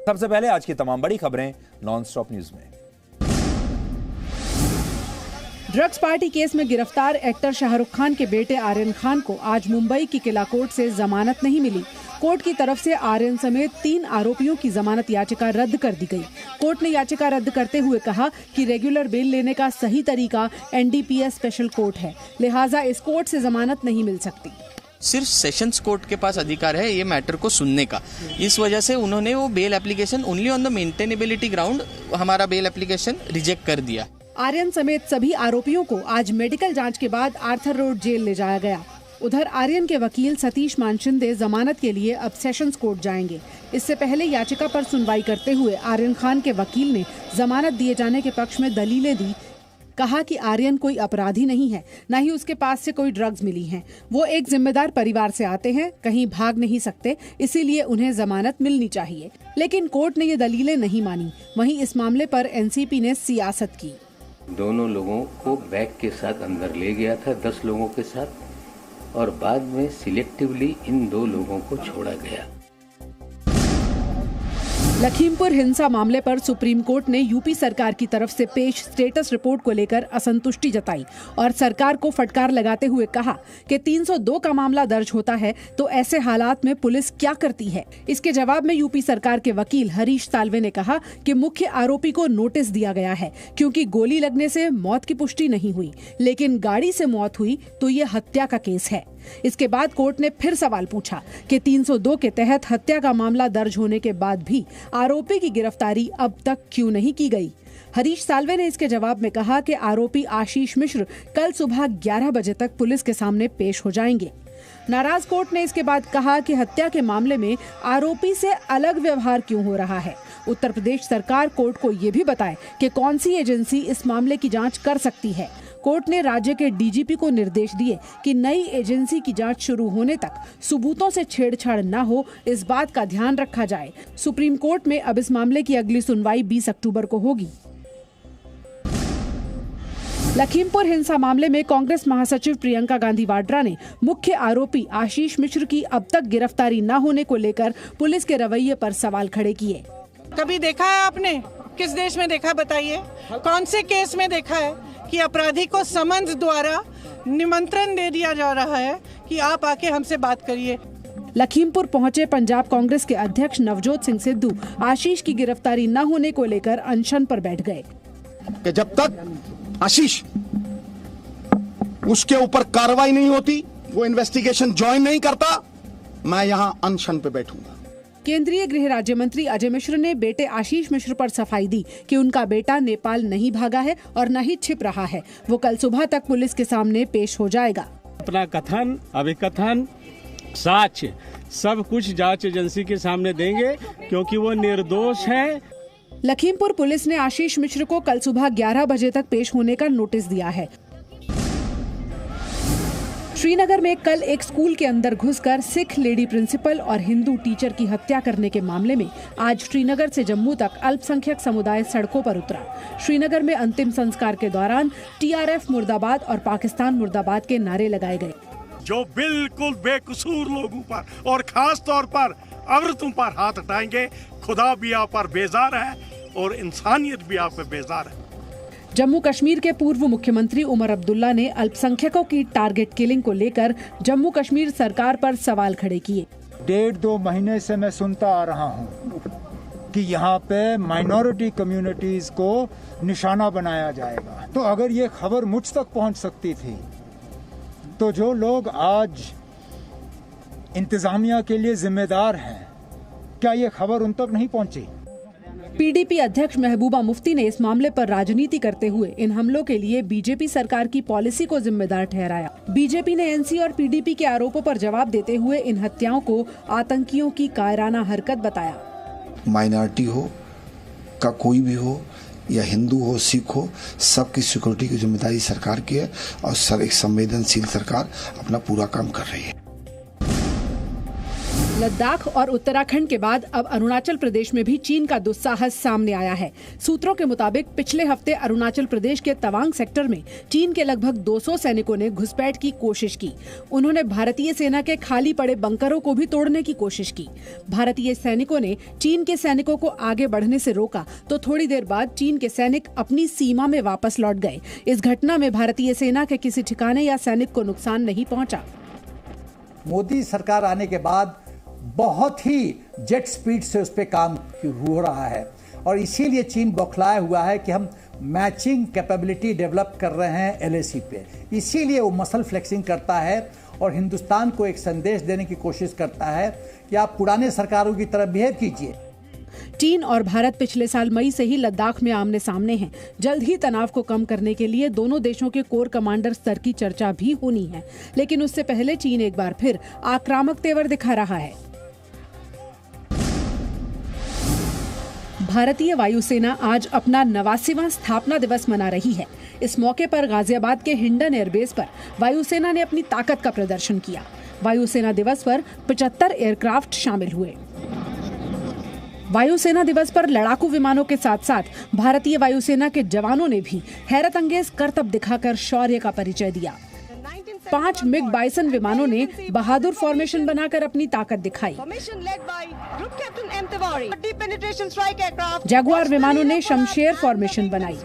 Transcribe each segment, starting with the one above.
सबसे पहले आज की तमाम बड़ी खबरें नॉन-स्टॉप न्यूज में। ड्रग्स पार्टी केस में गिरफ्तार एक्टर शाहरुख खान के बेटे आर्यन खान को आज मुंबई की किला कोर्ट से जमानत नहीं मिली। कोर्ट की तरफ से आर्यन समेत 3 आरोपियों की जमानत याचिका रद्द कर दी गई। कोर्ट ने याचिका रद्द करते हुए कहा कि रेगुलर बेल लेने का सही तरीका एनडीपीएस स्पेशल कोर्ट है, लिहाजा इस कोर्ट से जमानत नहीं मिल सकती। सिर्फ सेशंस कोर्ट के पास अधिकार है ये मैटर को सुनने का। इस वजह से उन्होंने वो bail application only on the maintainability ground हमारा बेल एप्लीकेशन रिजेक्ट कर दिया। आर्यन समेत सभी आरोपियों को आज मेडिकल जांच के बाद आर्थर रोड जेल ले जाया गया। उधर आर्यन के वकील सतीश मानशिंदे जमानत के लिए अब सेशंस कोर्ट जाएंगे। इससे पहले याचिका पर सुनवाई करते हुए आर्यन खान के वकील ने जमानत दिए जाने के पक्ष में दलीलें दी। कहा कि आर्यन कोई अपराधी नहीं है, न ही उसके पास से कोई ड्रग्स मिली हैं। वो एक जिम्मेदार परिवार से आते हैं, कहीं भाग नहीं सकते, इसीलिए उन्हें जमानत मिलनी चाहिए। लेकिन कोर्ट ने ये दलीलें नहीं मानी। वहीं इस मामले पर एनसीपी ने सियासत की। दोनों लोगों को बैग के साथ अंदर ले गया था 10 लोगों के साथ, और बाद में सिलेक्टिवली इन 2 लोगों को छोड़ा गया। लखीमपुर हिंसा मामले पर सुप्रीम कोर्ट ने यूपी सरकार की तरफ से पेश स्टेटस रिपोर्ट को लेकर असंतुष्टि जताई और सरकार को फटकार लगाते हुए कहा कि 302 का मामला दर्ज होता है तो ऐसे हालात में पुलिस क्या करती है। इसके जवाब में यूपी सरकार के वकील हरीश साल्वे ने कहा कि मुख्य आरोपी को नोटिस दिया गया है क्योंकि गोली लगने से मौत की पुष्टि नहीं हुई, लेकिन गाड़ी से मौत हुई तो ये हत्या का केस है। इसके बाद कोर्ट ने फिर सवाल पूछा कि 302 के तहत हत्या का मामला दर्ज होने के बाद भी आरोपी की गिरफ्तारी अब तक क्यों नहीं की गई। हरीश साल्वे ने इसके जवाब में कहा कि आरोपी आशीष मिश्र कल सुबह 11 बजे तक पुलिस के सामने पेश हो जाएंगे। नाराज कोर्ट ने इसके बाद कहा कि हत्या के मामले में आरोपी से अलग व्यवहार क्यों हो रहा है। उत्तर प्रदेश सरकार कोर्ट को ये भी बताए कि कौन सी एजेंसी इस मामले की जांच कर सकती है। कोर्ट ने राज्य के डीजीपी को निर्देश दिए कि नई एजेंसी की जांच शुरू होने तक सबूतों से छेड़छाड़ न हो, इस बात का ध्यान रखा जाए। सुप्रीम कोर्ट में अब इस मामले की अगली सुनवाई 20 अक्टूबर को होगी। लखीमपुर हिंसा मामले में कांग्रेस महासचिव प्रियंका गांधी वाड्रा ने मुख्य आरोपी आशीष मिश्र की अब तक गिरफ्तारी न होने को लेकर पुलिस के रवैये पर सवाल खड़े किए। कभी देखा है आपने? किस देश में देखा, बताइए? कौन से केस में देखा है कि अपराधी को समन्स द्वारा निमंत्रण दे दिया जा रहा है कि आप आके हमसे बात करिए। लखीमपुर पहुंचे पंजाब कांग्रेस के अध्यक्ष नवजोत सिंह सिद्धू आशीष की गिरफ्तारी न होने को लेकर अनशन पर बैठ गए। कि जब तक आशीष उसके ऊपर कार्रवाई नहीं होती, वो इन्वेस्टिगेशन ज्वाइन नहीं करता, मैं यहाँ अनशन पे बैठूंगा। केंद्रीय गृह राज्य मंत्री अजय मिश्र ने बेटे आशीष मिश्र पर सफाई दी कि उनका बेटा नेपाल नहीं भागा है और न ही छिप रहा है। वो कल सुबह तक पुलिस के सामने पेश हो जाएगा। अपना कथन, अभिकथन, साक्ष्य सब कुछ जांच एजेंसी के सामने देंगे क्योंकि वो निर्दोष है। लखीमपुर पुलिस ने आशीष मिश्र को कल सुबह 11 बजे तक पेश होने का नोटिस दिया है। श्रीनगर में कल एक स्कूल के अंदर घुसकर सिख लेडी प्रिंसिपल और हिंदू टीचर की हत्या करने के मामले में आज श्रीनगर से जम्मू तक अल्पसंख्यक समुदाय सड़कों पर उतरा। श्रीनगर में अंतिम संस्कार के दौरान टीआरएफ मुर्दाबाद और पाकिस्तान मुर्दाबाद के नारे लगाए गए। जो बिल्कुल बेकसूर लोगों पर और खास तौर पर औरतों पर हाथ उठाएंगे, खुदा भी आप पर बेजार है और इंसानियत भी आप पर बेजार है। जम्मू कश्मीर के पूर्व मुख्यमंत्री उमर अब्दुल्ला ने अल्पसंख्यकों की टारगेट किलिंग को लेकर जम्मू कश्मीर सरकार पर सवाल खड़े किए। 1.5-2 महीने से मैं सुनता आ रहा हूँ कि यहाँ पे माइनॉरिटी कम्युनिटीज को निशाना बनाया जाएगा। तो अगर ये खबर मुझ तक पहुँच सकती थी तो जो लोग आज इंतजामिया के लिए जिम्मेदार हैं, क्या ये खबर उन तक नहीं पहुँची? पीडीपी अध्यक्ष महबूबा मुफ्ती ने इस मामले पर राजनीति करते हुए इन हमलों के लिए बीजेपी सरकार की पॉलिसी को जिम्मेदार ठहराया। बीजेपी ने एनसी और पीडीपी के आरोपों पर जवाब देते हुए इन हत्याओं को आतंकियों की कायराना हरकत बताया। माइनॉरिटी हो का कोई भी हो या हिंदू हो, सिख हो, सबकी सिक्योरिटी की जिम्मेदारी सरकार की है और एक संवेदनशील सरकार अपना पूरा काम कर रही है। लद्दाख और उत्तराखंड के बाद अब अरुणाचल प्रदेश में भी चीन का दुस्साहस सामने आया है। सूत्रों के मुताबिक पिछले हफ्ते अरुणाचल प्रदेश के तवांग सेक्टर में चीन के लगभग 200 सैनिकों ने घुसपैठ की कोशिश की। उन्होंने भारतीय सेना के खाली पड़े बंकरों को भी तोड़ने की कोशिश की। भारतीय सैनिकों ने चीन के सैनिकों को आगे बढ़ने से रोका तो थोड़ी देर बाद चीन के सैनिक अपनी सीमा में वापस लौट गए। इस घटना में भारतीय सेना के किसी ठिकाने या सैनिक को नुकसान नहीं पहुंचा। मोदी सरकार आने के बाद बहुत ही जेट स्पीड से उस पर काम हो रहा है और इसीलिए चीन बौखलाया हुआ है कि हम मैचिंग कैपेबिलिटी डेवलप कर रहे हैं LAC पे। इसीलिए वो मसल फ्लेक्सिंग करता है और हिंदुस्तान को एक संदेश देने की कोशिश करता है कि आप पुराने सरकारों की तरह बिहेव कीजिए। चीन और भारत पिछले साल मई से ही लद्दाख में आमने सामने हैं। जल्द ही तनाव को कम करने के लिए दोनों देशों के कोर कमांडर स्तर की चर्चा भी होनी है, लेकिन उससे पहले चीन एक बार फिर आक्रामक तेवर दिखा रहा है। भारतीय वायुसेना आज अपना 89वां स्थापना दिवस मना रही है। इस मौके पर गाजियाबाद के हिंडन एयरबेस पर वायुसेना ने अपनी ताकत का प्रदर्शन किया। वायुसेना दिवस पर 75 एयरक्राफ्ट शामिल हुए। वायुसेना दिवस पर लड़ाकू विमानों के साथ साथ भारतीय वायुसेना के जवानों ने भी हैरत अंगेज करतब दिखाकर शौर्य का परिचय दिया। 5 मिग बाइसन विमानों ने बहादुर फॉर्मेशन बनाकर अपनी ताकत दिखाई। जगुआर विमानों ने शमशेर फॉर्मेशन बनाई।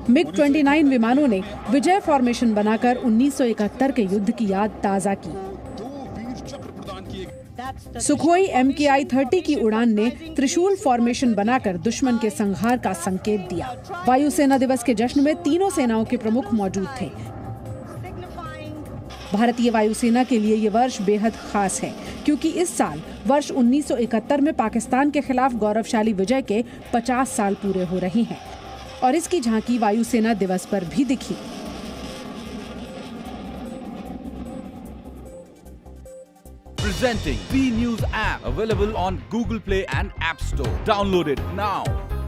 मिग 29 विमानों ने विजय फॉर्मेशन बनाकर 1971 के युद्ध की याद ताजा की। सुखोई MKI 30 की उड़ान ने त्रिशूल फॉर्मेशन बनाकर दुश्मन के संहार का संकेत दिया। वायुसेना दिवस के जश्न में तीनों सेनाओं के प्रमुख मौजूद थे। भारतीय वायुसेना के लिए ये वर्ष बेहद खास है क्योंकि इस साल वर्ष 1971 में पाकिस्तान के खिलाफ गौरवशाली विजय के 50 साल पूरे हो रहे हैं और इसकी झांकी वायुसेना दिवस पर भी दिखी। Presenting B News app, available on Google Play and App Store. Download it now.